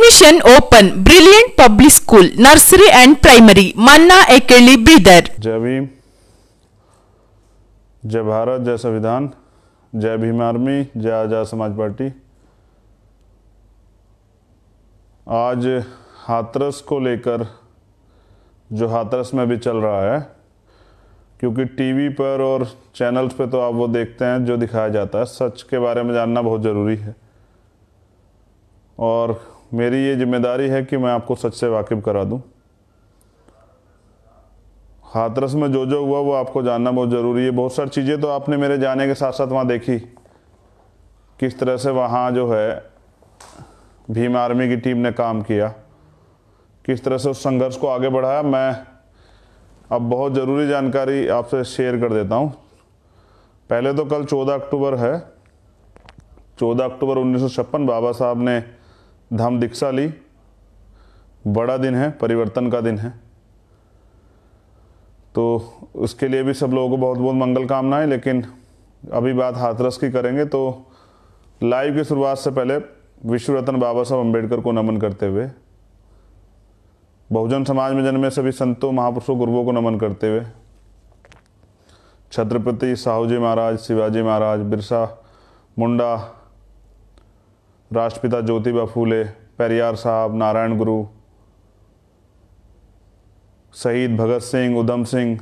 Admission open. Brilliant Public School, Nursery and Primary, Manna Ekeli, Bidar. जय भीम, जय भारत, जय संविधान, जय भीम आर्मी, जय आजाद समाज पार्टी। आज हाथरस को लेकर जो हाथरस में भी चल रहा है, क्योंकि टीवी पर और चैनल्स पे तो आप वो देखते हैं जो दिखाया जाता है, सच के बारे में जानना बहुत ज़रूरी है और मेरी ये जिम्मेदारी है कि मैं आपको सच से वाकिफ़ करा दूं। हाथरस में जो जो हुआ वो आपको जानना बहुत ज़रूरी है। बहुत सारी चीज़ें तो आपने मेरे जाने के साथ साथ वहाँ देखी, किस तरह से वहाँ जो है भीम आर्मी की टीम ने काम किया, किस तरह से उस संघर्ष को आगे बढ़ाया। मैं अब बहुत ज़रूरी जानकारी आपसे शेयर कर देता हूँ। पहले तो कल 14 अक्टूबर है। 14 अक्टूबर 1956 बाबा साहब ने धम्म दीक्षा ली। बड़ा दिन है, परिवर्तन का दिन है, तो उसके लिए भी सब लोगों को बहुत बहुत मंगल कामनाएं। लेकिन अभी बात हाथरस की करेंगे, तो लाइव की शुरुआत से पहले विश्व रत्न बाबा साहब अम्बेडकर को नमन करते हुए, बहुजन समाज में जन्मे सभी संतों, महापुरुषों, गुरुओं को नमन करते हुए, छत्रपति साहू जी महाराज, शिवाजी महाराज, बिरसा मुंडा, राष्ट्रपिता ज्योतिबा फूले, पेरियार साहब, नारायण गुरु, शहीद भगत सिंह, उधम सिंह,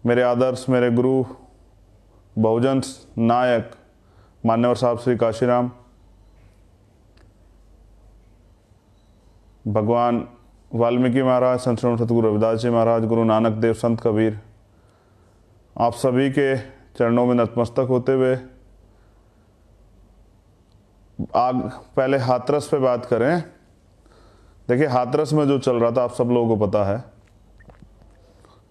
मेरे आदर्श, मेरे गुरु, बहुजन नायक मान्यवर साहब श्री काशीराम, भगवान वाल्मीकि महाराज, संत सतगुरु रविदास जी महाराज, गुरु नानक देव, संत कबीर, आप सभी के चरणों में नतमस्तक होते हुए पहले हाथरस पे बात करें। देखिए, हाथरस में जो चल रहा था आप सब लोगों को पता है,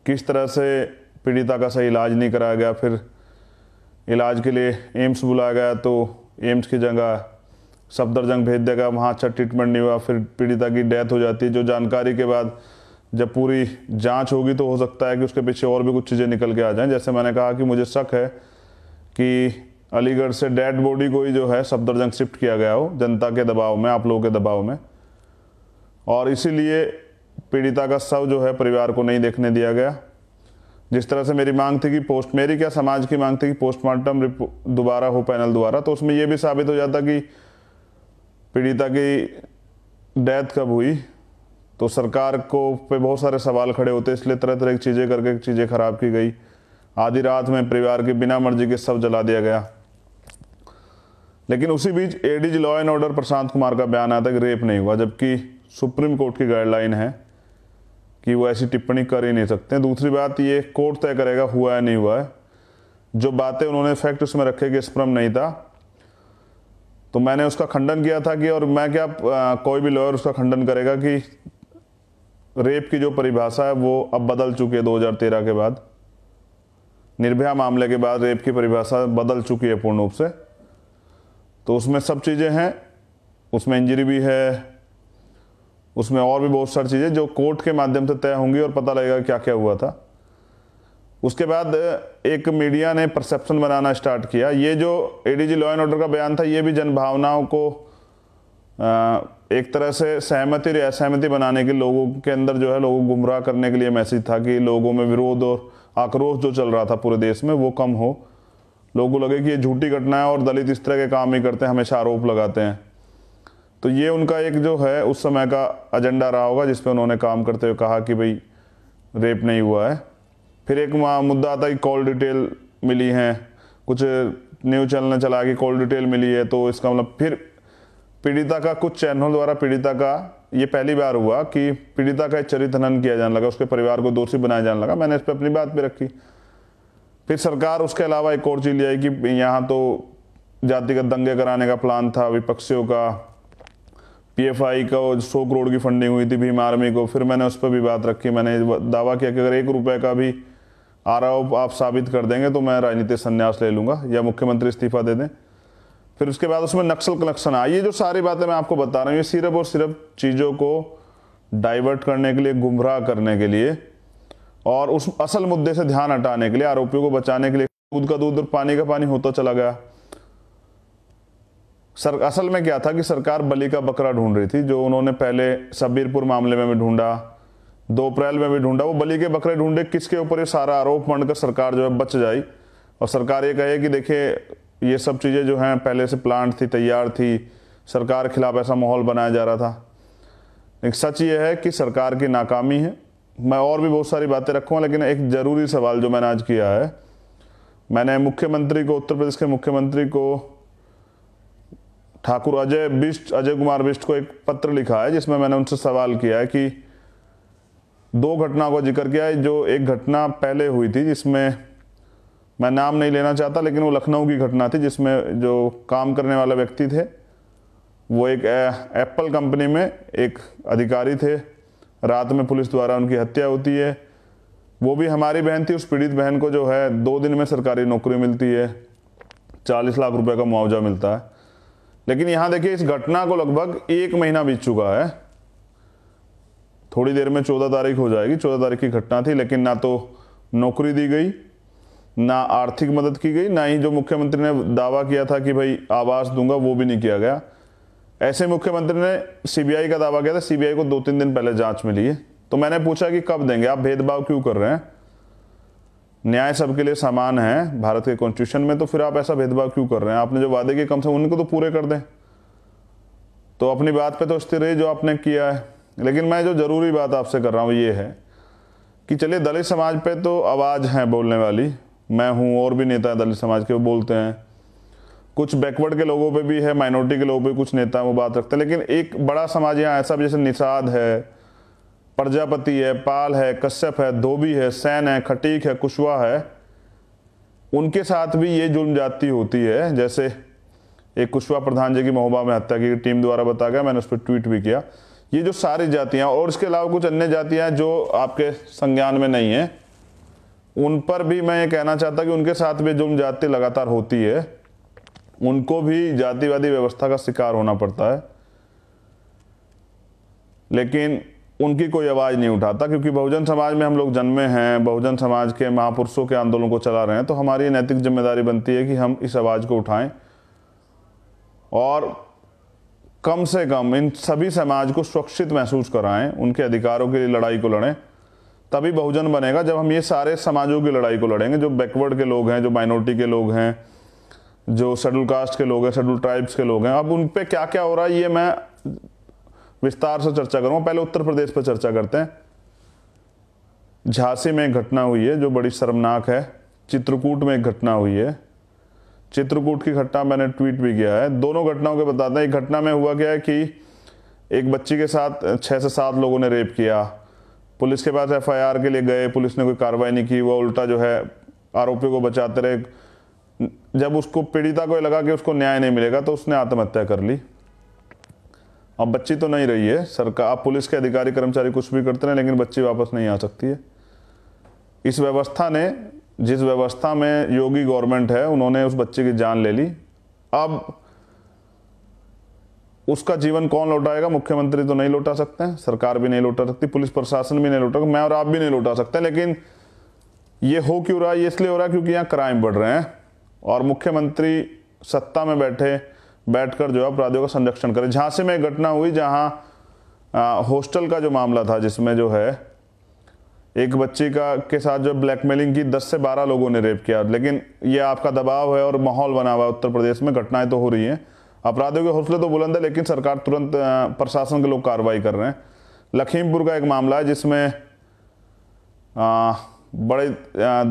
किस तरह से पीड़िता का सही इलाज नहीं कराया गया। फिर इलाज के लिए एम्स बुलाया गया, तो एम्स की जगह सफदरजंग भेज दिया गया, वहाँ अच्छा ट्रीटमेंट नहीं हुआ, फिर पीड़िता की डेथ हो जाती है। जो जानकारी के बाद जब पूरी जांच होगी तो हो सकता है कि उसके पीछे और भी कुछ चीज़ें निकल के आ जाएं। जैसे मैंने कहा कि मुझे शक है कि अलीगढ़ से डेड बॉडी को ही जो है सफदरजंग शिफ्ट किया गया हो, जनता के दबाव में, आप लोगों के दबाव में, और इसीलिए पीड़िता का शव जो है परिवार को नहीं देखने दिया गया। जिस तरह से मेरी मांग थी कि मेरी क्या समाज की मांग थी कि पोस्टमार्टम दोबारा हो पैनल द्वारा, तो उसमें यह भी साबित हो जाता कि पीड़िता की डेथ कब हुई, तो सरकार को पे बहुत सारे सवाल खड़े होते, इसलिए तरह तरह की चीज़ें करके चीज़ें खराब की गई। आधी रात में परिवार के बिना मर्जी के शव जला दिया गया। लेकिन उसी बीच ADG law and order Prashant Kumar का बयान आया था कि रेप नहीं हुआ, जबकि सुप्रीम कोर्ट की गाइडलाइन है कि वो ऐसी टिप्पणी कर ही नहीं सकते। दूसरी बात, ये कोर्ट तय करेगा हुआ है नहीं हुआ है। जो बातें उन्होंने फैक्ट उसमें रखे कि स्पर्म नहीं था, तो मैंने उसका खंडन किया था कि, और मैं क्या कोई भी लॉयर उसका खंडन करेगा कि रेप की जो परिभाषा है वो अब बदल चुकी है। 2013 के बाद, निर्भया मामले के बाद रेप की परिभाषा बदल चुकी है पूर्ण रूप से। तो उसमें सब चीज़ें हैं, उसमें इंजरी भी है, उसमें और भी बहुत सारी चीज़ें जो कोर्ट के माध्यम से तय होंगी और पता लगेगा क्या क्या हुआ था। उसके बाद एक मीडिया ने परसेप्शन बनाना स्टार्ट किया। ये जो एडीजी लॉ एंड ऑर्डर का बयान था, ये भी जनभावनाओं को एक तरह से सहमति और असहमति बनाने के, लोगों के अंदर जो है लोगों को गुमराह करने के लिए मैसेज था कि लोगों में विरोध और आक्रोश जो चल रहा था पूरे देश में वो कम हो, लोगों को लगे कि ये झूठी घटना है और दलित इस तरह के काम ही करते हैं, हमेशा आरोप लगाते हैं। तो ये उनका एक जो है उस समय का एजेंडा रहा होगा, जिस पे उन्होंने काम करते हुए कहा कि भाई रेप नहीं हुआ है। फिर एक मुद्दा आता है कि कॉल डिटेल मिली हैं, कुछ न्यूज़ चैनल ने चला कि कॉल डिटेल मिली है, तो इसका मतलब फिर पीड़िता का कुछ चैनल द्वारा पीड़िता का, ये पहली बार हुआ कि पीड़िता का चरित्र हनन किया जाने लगा, उसके परिवार को दोषी बनाया जाने लगा। मैंने इस पर अपनी बात भी रखी। फिर सरकार उसके अलावा एक और चीज़ ले आई कि यहाँ तो जातिगत दंगे कराने का प्लान था विपक्षियों का, पीएफआई का 100 करोड़ की फंडिंग हुई थी भीम आर्मी को। फिर मैंने उस पर भी बात रखी। मैंने दावा किया कि अगर 1 रुपये का भी आरोप आप साबित कर देंगे तो मैं राजनीतिक संन्यास ले लूँगा या मुख्यमंत्री इस्तीफा दे दें। फिर उसके बाद उसमें नक्सल कनेक्शन आया। ये जो सारी बातें मैं आपको बता रहा हूँ, ये सिर्फ और सिर्फ चीज़ों को डाइवर्ट करने के लिए, गुमराह करने के लिए और उस असल मुद्दे से ध्यान हटाने के लिए, आरोपियों को बचाने के लिए दूध का दूध और पानी का पानी होता चला गया। असल में क्या था कि सरकार बलि का बकरा ढूंढ रही थी, जो उन्होंने पहले सबीरपुर मामले में भी ढूंढा, 2 अप्रैल में भी ढूंढा। वो बलि के बकरे ढूंढे किसके ऊपर ये सारा आरोप बनकर सरकार जो है बच जाए और सरकार ये कहे कि देखिए ये सब चीज़ें जो हैं पहले से प्लांट थी, तैयार थी, सरकार के खिलाफ ऐसा माहौल बनाया जा रहा था। एक सच ये है कि सरकार की नाकामी है। मैं और भी बहुत सारी बातें रखूँगा, लेकिन एक ज़रूरी सवाल जो मैंने आज किया है, मैंने मुख्यमंत्री को, उत्तर प्रदेश के मुख्यमंत्री को, ठाकुर अजय कुमार बिष्ट को एक पत्र लिखा है जिसमें मैंने उनसे सवाल किया है कि 2 घटनाओं का जिक्र किया है। जो एक घटना पहले हुई थी जिसमें मैं नाम नहीं लेना चाहता, लेकिन वो लखनऊ की घटना थी जिसमें जो काम करने वाले व्यक्ति थे वो एक एप्पल कंपनी में एक अधिकारी थे, रात में पुलिस द्वारा उनकी हत्या होती है। वो भी हमारी बहन थी। उस पीड़ित बहन को जो है 2 दिन में सरकारी नौकरी मिलती है, 40 लाख रुपए का मुआवजा मिलता है। लेकिन यहाँ देखिए इस घटना को लगभग 1 महीना बीत चुका है। थोड़ी देर में 14 तारीख हो जाएगी, 14 तारीख की घटना थी, लेकिन ना तो नौकरी दी गई, ना आर्थिक मदद की गई, ना ही जो मुख्यमंत्री ने दावा किया था कि भाई आवास दूंगा वो भी नहीं किया गया। ऐसे मुख्यमंत्री ने सीबीआई का दावा किया था, सीबीआई को 2-3 दिन पहले जांच मिली है। तो मैंने पूछा कि कब देंगे, आप भेदभाव क्यों कर रहे हैं? न्याय सबके लिए समान है भारत के कॉन्स्टिट्यूशन में, तो फिर आप ऐसा भेदभाव क्यों कर रहे हैं? आपने जो वादे किए कम से कम उनको तो पूरे कर दें। तो अपनी बात पे तो स्थिर रही जो आपने किया है। लेकिन मैं जो जरूरी बात आपसे कर रहा हूँ ये है कि चलिए दलित समाज पे तो आवाज़ है बोलने वाली, मैं हूँ, और भी नेता है दलित समाज के वो बोलते हैं, कुछ बैकवर्ड के लोगों पे भी है, माइनॉरिटी के लोगों पे कुछ नेता वो बात रखते हैं। लेकिन एक बड़ा समाज यहाँ ऐसा भी, जैसे निषाद है, प्रजापति है, पाल है, कश्यप है, धोबी है, सैन है, खटीक है, कुशवाहा है, उनके साथ भी ये जुल्म जाती होती है। जैसे एक कुशवाहा प्रधान जी की महोबा में हत्या की टीम द्वारा बताया गया, मैंने उस पर ट्वीट भी किया। ये जो सारी जातियाँ और इसके अलावा कुछ अन्य जातियाँ जो आपके संज्ञान में नहीं है, उन पर भी मैं ये कहना चाहता कि उनके साथ भी जुल्म जाति लगातार होती है, उनको भी जातिवादी व्यवस्था का शिकार होना पड़ता है। लेकिन उनकी कोई आवाज़ नहीं उठाता, क्योंकि बहुजन समाज में हम लोग जन्मे हैं, बहुजन समाज के महापुरुषों के आंदोलन को चला रहे हैं, तो हमारी नैतिक जिम्मेदारी बनती है कि हम इस आवाज़ को उठाएं और कम से कम इन सभी समाज को सुरक्षित महसूस कराएं, उनके अधिकारों के लिए लड़ाई को लड़ें। तभी बहुजन बनेगा जब हम ये सारे समाजों की लड़ाई को लड़ेंगे, जो बैकवर्ड के लोग हैं, जो माइनॉरिटी के लोग हैं, जो शेड्यूल कास्ट के लोग हैं, शेड्यूल ट्राइब्स के लोग हैं। अब उन पे क्या क्या हो रहा है ये मैं विस्तार से चर्चा करूंगा। पहले उत्तर प्रदेश पर चर्चा करते हैं। झांसी में एक घटना हुई है जो बड़ी शर्मनाक है। चित्रकूट में एक घटना हुई है। चित्रकूट की घटना मैंने ट्वीट भी किया है। दोनों घटनाओं के बताते हैं। एक घटना में हुआ क्या है कि एक बच्ची के साथ 6 से 7 लोगों ने रेप किया। पुलिस के पास FIR के लिए गए, पुलिस ने कोई कार्रवाई नहीं की, वो उल्टा जो है आरोपियों को बचाते रहे। जब उसको पीड़िता को लगा कि उसको न्याय नहीं मिलेगा तो उसने आत्महत्या कर ली। अब बच्ची तो नहीं रही है, सरकार, अब पुलिस के अधिकारी कर्मचारी कुछ भी करते हैं, लेकिन बच्ची वापस नहीं आ सकती है। इस व्यवस्था ने, जिस व्यवस्था में योगी गवर्नमेंट है, उन्होंने उस बच्चे की जान ले ली। अब उसका जीवन कौन लौटाएगा? मुख्यमंत्री तो नहीं लौटा सकते हैं, सरकार भी नहीं लौटा सकती, पुलिस प्रशासन भी नहीं लौटा, मैं और आप भी नहीं लौटा सकते। लेकिन ये हो क्यों रहा है? ये इसलिए हो रहा है क्योंकि यहाँ क्राइम बढ़ रहे हैं और मुख्यमंत्री सत्ता में बैठकर जो है अपराधियों का संरक्षण करें। झांसी में एक घटना हुई जहाँ हॉस्टल का जो मामला था, जिसमें जो है एक बच्ची के साथ जो ब्लैकमेलिंग की 10 से 12 लोगों ने रेप किया। लेकिन ये आपका दबाव है और माहौल बना हुआ है उत्तर प्रदेश में, घटनाएं तो हो रही हैं, अपराधियों के हौसले तो बुलंद है, लेकिन सरकार तुरंत, प्रशासन के लोग कार्रवाई कर रहे हैं। लखीमपुर का एक मामला है जिसमें बड़ी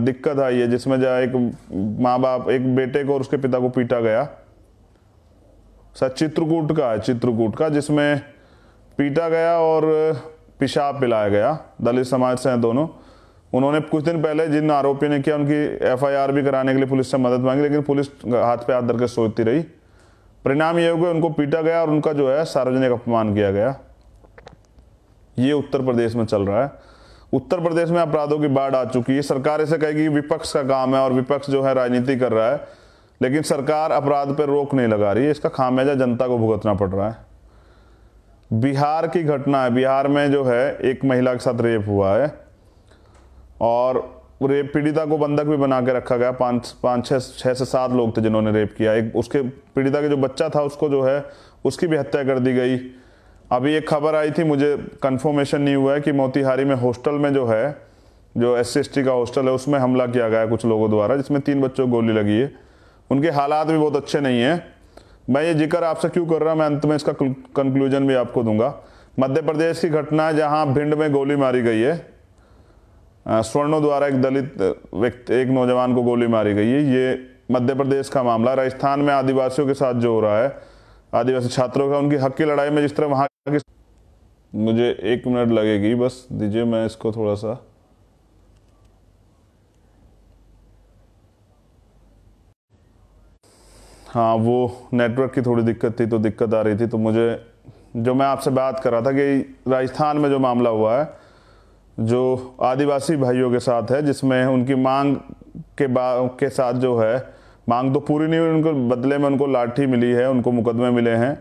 दिक्कत आई है, जिसमें जो एक माँ बाप, एक बेटे को और उसके पिता को पीटा गया। चित्रकूट का है, चित्रकूट का, जिसमें पीटा गया और पेशाब पिलाया गया। दलित समाज से हैं दोनों। उन्होंने कुछ दिन पहले जिन आरोपी ने किया उनकी FIR भी कराने के लिए पुलिस से मदद मांगी, लेकिन पुलिस हाथ पे हाथ धर के सोचती रही। परिणाम ये हो गया उनको पीटा गया और उनका जो है सार्वजनिक अपमान किया गया। ये उत्तर प्रदेश में चल रहा है। उत्तर प्रदेश में अपराधों की बाढ़ आ चुकी है। सरकार इसे कहेगी विपक्ष का काम है और विपक्ष जो है राजनीति कर रहा है, लेकिन सरकार अपराध पर रोक नहीं लगा रही है। इसका खामियाजा जनता को भुगतना पड़ रहा है। बिहार की घटना है। बिहार में जो है एक महिला के साथ रेप हुआ है और रेप पीड़िता को बंधक भी बना के रखा गया। पाँच छः से 7 लोग थे जिन्होंने रेप किया। एक उसके पीड़िता के जो बच्चा था उसको जो है उसकी भी हत्या कर दी गई। अभी एक खबर आई थी, मुझे कंफर्मेशन नहीं हुआ है, कि मोतिहारी में हॉस्टल में जो है, जो SC/ST का हॉस्टल है, उसमें हमला किया गया कुछ लोगों द्वारा, जिसमें 3 बच्चों को गोली लगी है। उनके हालात भी बहुत अच्छे नहीं है। मैं ये जिक्र आपसे क्यों कर रहा, मैं अंत में इसका कंक्लूजन भी आपको दूंगा। मध्य प्रदेश की घटना है जहां भिंड में गोली मारी गई है, स्वर्णों द्वारा एक दलित व्यक्ति, एक नौजवान को गोली मारी गई है। ये मध्य प्रदेश का मामला। राजस्थान में आदिवासियों के साथ जो हो रहा है, आदिवासी छात्रों का, उनकी हक की लड़ाई में जिस तरह वहां की, मुझे 1 मिनट लगेगी, बस दीजिए, मैं इसको थोड़ा सा, हाँ वो नेटवर्क की थोड़ी दिक्कत थी, तो दिक्कत आ रही थी। तो मुझे, जो मैं आपसे बात कर रहा था कि राजस्थान में जो मामला हुआ है, जो आदिवासी भाइयों के साथ है, जिसमें उनकी मांग के साथ जो है, मांग तो पूरी नहीं हुई, उनको बदले में उनको लाठी मिली है, उनको मुकदमे मिले हैं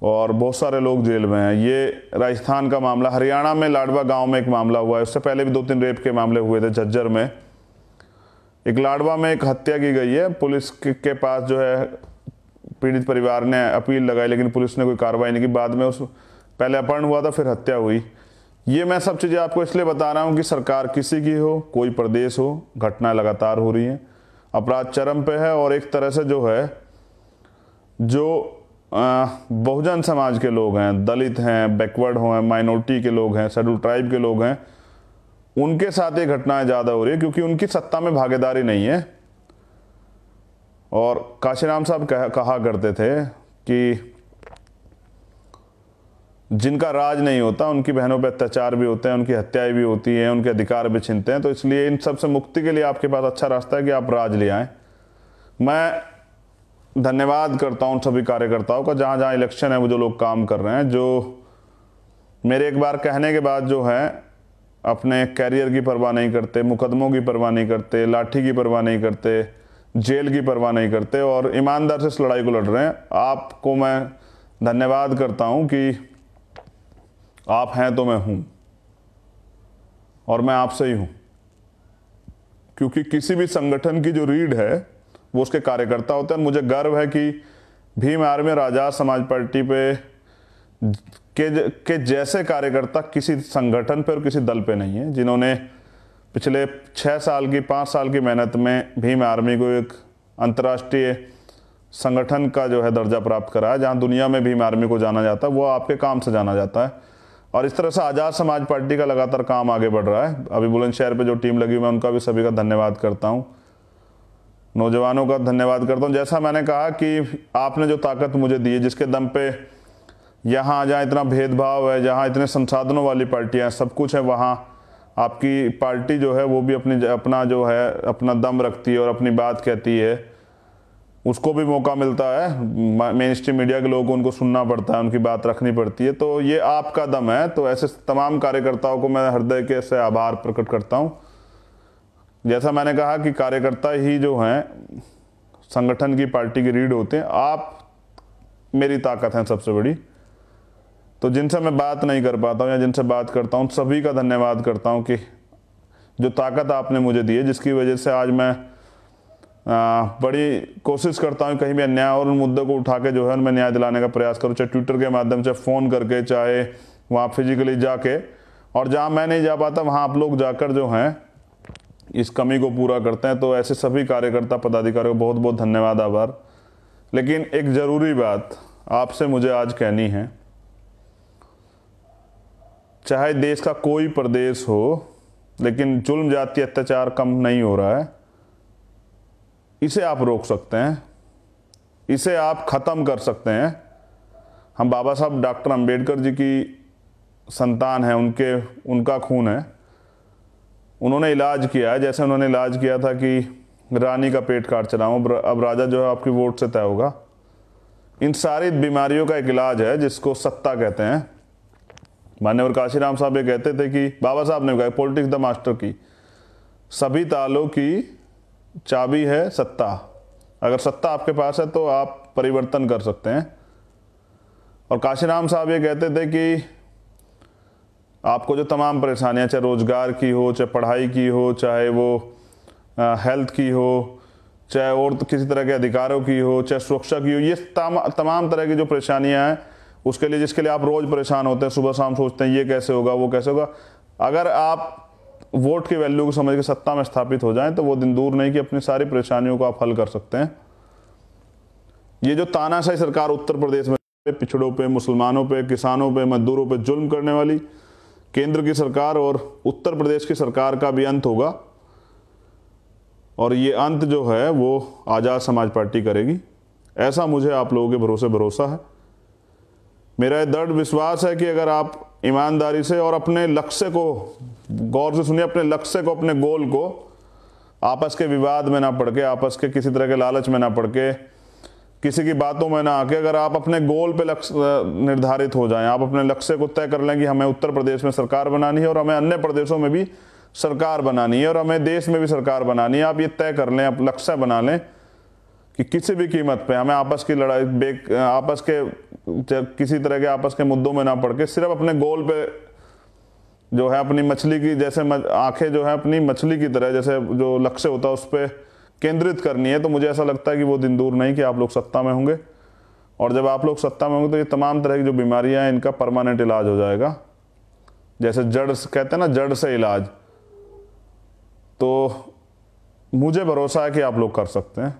और बहुत सारे लोग जेल में हैं। ये राजस्थान का मामला। हरियाणा में लाडवा गांव में एक मामला हुआ है, उससे पहले भी 2-3 रेप के मामले हुए थे। झज्जर में एक लाडवा में एक हत्या की गई है। पुलिस के पास जो है पीड़ित परिवार ने अपील लगाई, लेकिन पुलिस ने कोई कार्रवाई नहीं की। बाद में उस पहले अपहरण हुआ था, फिर हत्या हुई। ये मैं सब चीज़ें आपको इसलिए बता रहा हूँ कि सरकार किसी की हो, कोई प्रदेश हो, घटनाएं लगातार हो रही हैं, अपराध चरम पे है। और एक तरह से जो है, जो बहुजन समाज के लोग हैं, दलित हैं, बैकवर्ड हैं, माइनॉरिटी के लोग हैं, शेड्यूल ट्राइब के लोग हैं, उनके साथ ये घटनाएं ज़्यादा हो रही है, क्योंकि उनकी सत्ता में भागीदारी नहीं है। और काशीराम साहब कहा करते थे कि जिनका राज नहीं होता उनकी बहनों पर अत्याचार भी होते हैं, उनकी हत्याएं भी होती हैं, उनके अधिकार भी छीनते हैं। तो इसलिए इन सब से मुक्ति के लिए आपके पास अच्छा रास्ता है कि आप राज ले आएँ। मैं धन्यवाद करता हूं सभी कार्यकर्ताओं का, जहां जहां इलेक्शन है वो जो लोग काम कर रहे हैं, जो मेरे एक बार कहने के बाद जो है अपने कैरियर की परवाह नहीं करते, मुकदमों की परवाह नहीं करते, लाठी की परवाह नहीं करते, जेल की परवाह नहीं करते और ईमानदार से इस लड़ाई को लड़ रहे हैं। आपको मैं धन्यवाद करता हूं कि आप हैं तो मैं हूं, और मैं आपसे ही हूं, क्योंकि किसी भी संगठन की जो रीढ़ है वो उसके कार्यकर्ता होते हैं। मुझे गर्व है कि भीम आर्मी और आजाद समाज पार्टी पे के जैसे कार्यकर्ता किसी संगठन पे और किसी दल पे नहीं है, जिन्होंने पिछले 6 साल की 5 साल की मेहनत में भीम आर्मी को एक अंतर्राष्ट्रीय संगठन का जो है दर्जा प्राप्त करा है, जहां दुनिया में भीम आर्मी को जाना जाता है, वो आपके काम से जाना जाता है। और इस तरह से आज़ाद समाज पार्टी का लगातार काम आगे बढ़ रहा है। अभी बुलंदशहर पे जो टीम लगी हुई है, उनका भी सभी का धन्यवाद करता हूँ, नौजवानों का धन्यवाद करता हूँ। जैसा मैंने कहा कि आपने जो ताकत मुझे दी है, जिसके दम पे यहाँ जहाँ इतना भेदभाव है, जहाँ इतने संसाधनों वाली पार्टियाँ हैं, सब कुछ है, वहाँ आपकी पार्टी जो है वो भी अपना जो है अपना दम रखती है और अपनी बात कहती है। उसको भी मौका मिलता है, मेन स्ट्रीम मीडिया के लोगों को उनको सुनना पड़ता है, उनकी बात रखनी पड़ती है। तो ये आपका दम है। तो ऐसे तमाम कार्यकर्ताओं को मैं हृदय के से आभार प्रकट करता हूँ। जैसा मैंने कहा कि कार्यकर्ता ही जो हैं संगठन की, पार्टी की रीढ़ होते हैं। आप मेरी ताकत हैं सबसे बड़ी। तो जिनसे मैं बात नहीं कर पाता हूँ या जिनसे बात करता हूँ, सभी का धन्यवाद करता हूँ कि जो ताकत आपने मुझे दी है, जिसकी वजह से आज मैं बड़ी कोशिश करता हूँ कहीं भी अन्याय और उन मुद्दों को उठा के जो है उनमें न्याय दिलाने का प्रयास करूँ, चाहे ट्विटर के माध्यम से, फ़ोन करके, चाहे वहाँ फिजिकली जाके, और जहाँ मैं नहीं जा पाता वहाँ आप लोग जाकर जो हैं इस कमी को पूरा करते हैं। तो ऐसे सभी कार्यकर्ता पदाधिकारियों को बहुत बहुत धन्यवाद, आभार। लेकिन एक ज़रूरी बात आपसे मुझे आज कहनी है, चाहे देश का कोई प्रदेश हो, लेकिन जुल्म, जाति, अत्याचार कम नहीं हो रहा है। इसे आप रोक सकते हैं, इसे आप ख़त्म कर सकते हैं। हम बाबा साहब डॉक्टर अंबेडकर जी की संतान हैं, उनका खून है। उन्होंने इलाज किया है, जैसे उन्होंने इलाज किया था कि रानी का पेट काट चलाऊं, अब राजा जो है आपकी वोट से तय होगा। इन सारी बीमारियों का एक इलाज है जिसको सत्ता कहते हैं। मान्यवर काशीराम साहब ये कहते थे कि बाबा साहब ने कहा, पॉलिटिक्स द मास्टर की, सभी तालों की चाबी है सत्ता। अगर सत्ता आपके पास है तो आप परिवर्तन कर सकते हैं। और काशीराम साहब ये कहते थे कि आपको जो तमाम परेशानियां, चाहे रोजगार की हो, चाहे पढ़ाई की हो, चाहे वो हेल्थ की हो, चाहे और किसी तरह के अधिकारों की हो, चाहे सुरक्षा की हो, ये तमाम तरह की जो परेशानियां हैं उसके लिए, जिसके लिए आप रोज परेशान होते हैं, सुबह शाम सोचते हैं ये कैसे होगा वो कैसे होगा, अगर आप वोट की वैल्यू को समझ के सत्ता में स्थापित हो जाएं तो वो दिन दूर नहीं कि अपनी सारी परेशानियों को आप हल कर सकते हैं। ये जो तानाशाही सरकार उत्तर प्रदेश में पिछड़ों पे, मुसलमानों पे, किसानों पे, मजदूरों पे जुल्म करने वाली केंद्र की सरकार और उत्तर प्रदेश की सरकार का भी अंत होगा, और ये अंत जो है वो आज़ाद समाज पार्टी करेगी, ऐसा मुझे आप लोगों के भरोसा है। मेरा ये दृढ़ विश्वास है कि अगर आप ईमानदारी से और अपने लक्ष्य को, गौर से सुनिए, अपने लक्ष्य को, अपने गोल को आपस के विवाद में ना पड़ के, आपस के किसी तरह के लालच में ना पड़ के, किसी की बातों में ना आके, अगर आप अपने गोल पे लक्ष्य निर्धारित हो जाएं, आप अपने लक्ष्य को तय कर लें कि हमें उत्तर प्रदेश में सरकार बनानी है और हमें अन्य प्रदेशों में भी सरकार बनानी है और हमें देश में भी सरकार बनानी है, आप ये तय कर लें, आप लक्ष्य बना लें कि किसी भी कीमत पे हमें आपस की लड़ाई, आपस के किसी तरह के आपस के मुद्दों में ना पड़ के सिर्फ अपने गोल पे जो है, अपनी मछली की जैसे आंखें जो है अपनी मछली की तरह जैसे जो लक्ष्य होता है उस पर केंद्रित करनी है, तो मुझे ऐसा लगता है कि वो दिन दूर नहीं कि आप लोग सत्ता में होंगे, और जब आप लोग सत्ता में होंगे तो ये तमाम तरह की जो बीमारियां हैं इनका परमानेंट इलाज हो जाएगा। जैसे जड़ कहते हैं ना, जड़ से इलाज, तो मुझे भरोसा है कि आप लोग कर सकते हैं।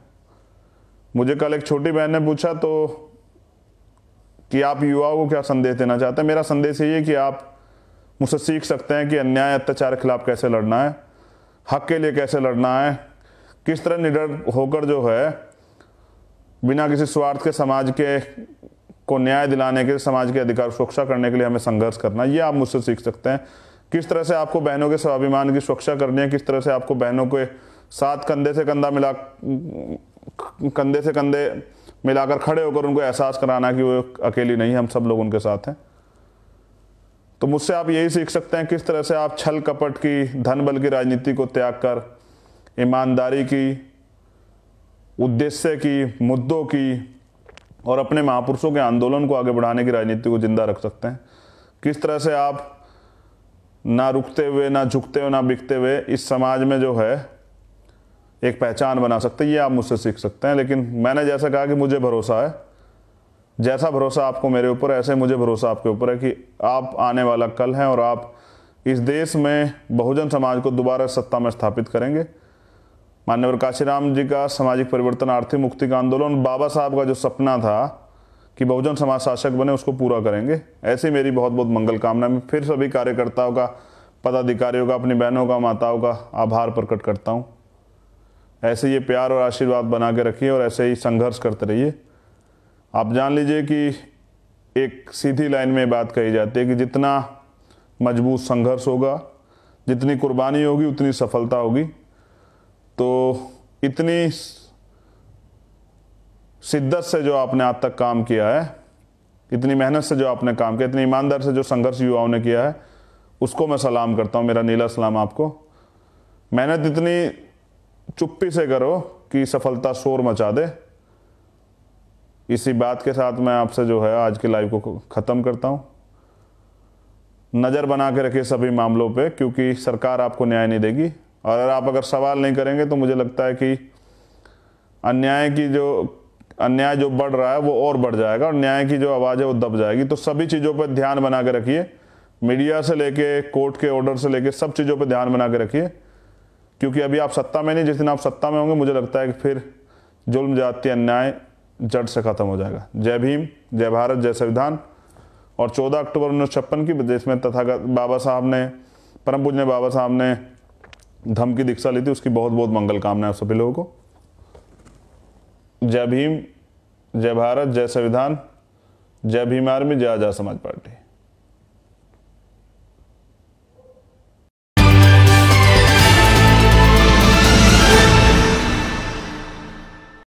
मुझे कल एक छोटी बहन ने पूछा तो कि आप युवाओं को क्या संदेश देना चाहते हैं। मेरा संदेश यही है कि आप मुझसे सीख सकते हैं कि अन्याय अत्याचार के खिलाफ कैसे लड़ना है, हक के लिए कैसे लड़ना है, किस तरह निडर होकर जो है बिना किसी स्वार्थ के समाज के को न्याय दिलाने के, समाज के अधिकार सुरक्षा करने के लिए हमें संघर्ष करना है, ये आप मुझसे सीख सकते हैं। किस तरह से आपको बहनों के स्वाभिमान की सुरक्षा करनी है, किस तरह से आपको बहनों के साथ कंधे से कंधे मिलाकर खड़े होकर उनको एहसास कराना कि वो अकेली नहीं, हम सब लोग उनके साथ हैं। तो मुझसे आप यही सीख सकते हैं किस तरह से आप छल कपट की, धन बल की राजनीति को त्याग कर ईमानदारी की, उद्देश्य की, मुद्दों की और अपने महापुरुषों के आंदोलन को आगे बढ़ाने की राजनीति को जिंदा रख सकते हैं। किस तरह से आप ना रुकते हुए, ना झुकते हुए, ना बिकते हुए इस समाज में जो है एक पहचान बना सकते हैं, ये आप मुझसे सीख सकते हैं। लेकिन मैंने जैसा कहा कि मुझे भरोसा है, जैसा भरोसा आपको मेरे ऊपर है ऐसे मुझे भरोसा आपके ऊपर है कि आप आने वाला कल हैं और आप इस देश में बहुजन समाज को दोबारा सत्ता में स्थापित करेंगे। माननीय काशीराम जी का सामाजिक परिवर्तन, आर्थिक मुक्ति का आंदोलन, बाबा साहब का जो सपना था कि बहुजन समाज शासक बने, उसको पूरा करेंगे। ऐसी मेरी बहुत बहुत मंगल कामना। मैं फिर सभी कार्यकर्ताओं का, पदाधिकारियों का, अपनी बहनों का, माताओं का आभार प्रकट करता हूँ। ऐसे ये प्यार और आशीर्वाद बना के रखिए और ऐसे ही संघर्ष करते रहिए। आप जान लीजिए कि एक सीधी लाइन में बात कही जाती है कि जितना मजबूत संघर्ष होगा, जितनी कुर्बानी होगी, उतनी सफलता होगी। तो इतनी शिद्दत से जो आपने आज तक काम किया है, इतनी मेहनत से जो आपने काम किया, इतनी ईमानदार से जो संघर्ष युवाओं ने किया है, उसको मैं सलाम करता हूँ। मेरा नीला सलाम आपको। मेहनत इतनी चुप्पी से करो कि सफलता शोर मचा दे। इसी बात के साथ मैं आपसे जो है आज के लाइव को ख़त्म करता हूँ। नज़र बना के रखिए सभी मामलों पे, क्योंकि सरकार आपको न्याय नहीं देगी। और अगर सवाल नहीं करेंगे तो मुझे लगता है कि अन्याय जो बढ़ रहा है वो और बढ़ जाएगा और न्याय की जो आवाज़ है वो दब जाएगी। तो सभी चीज़ों पर ध्यान बना के रखिए, मीडिया से लेके कोर्ट के ऑर्डर से लेके सब चीज़ों पर ध्यान बना के रखिए, क्योंकि अभी आप सत्ता में नहीं, जिस दिन आप सत्ता में होंगे मुझे लगता है कि फिर जुल्म, जाति, अन्याय जड़ से ख़त्म हो जाएगा। जय भीम, जय भारत, जय संविधान। और 14 अक्टूबर 1956 की जिसमें तथागत बाबा साहब ने, परम पूज्य बाबा साहब ने धम्म की दीक्षा ली थी, उसकी बहुत बहुत मंगल कामनाएं सभी लोगों को। जय भीम, जय भारत, जय संविधान, जय भीम आर्मी, जय आजाद समाज पार्टी।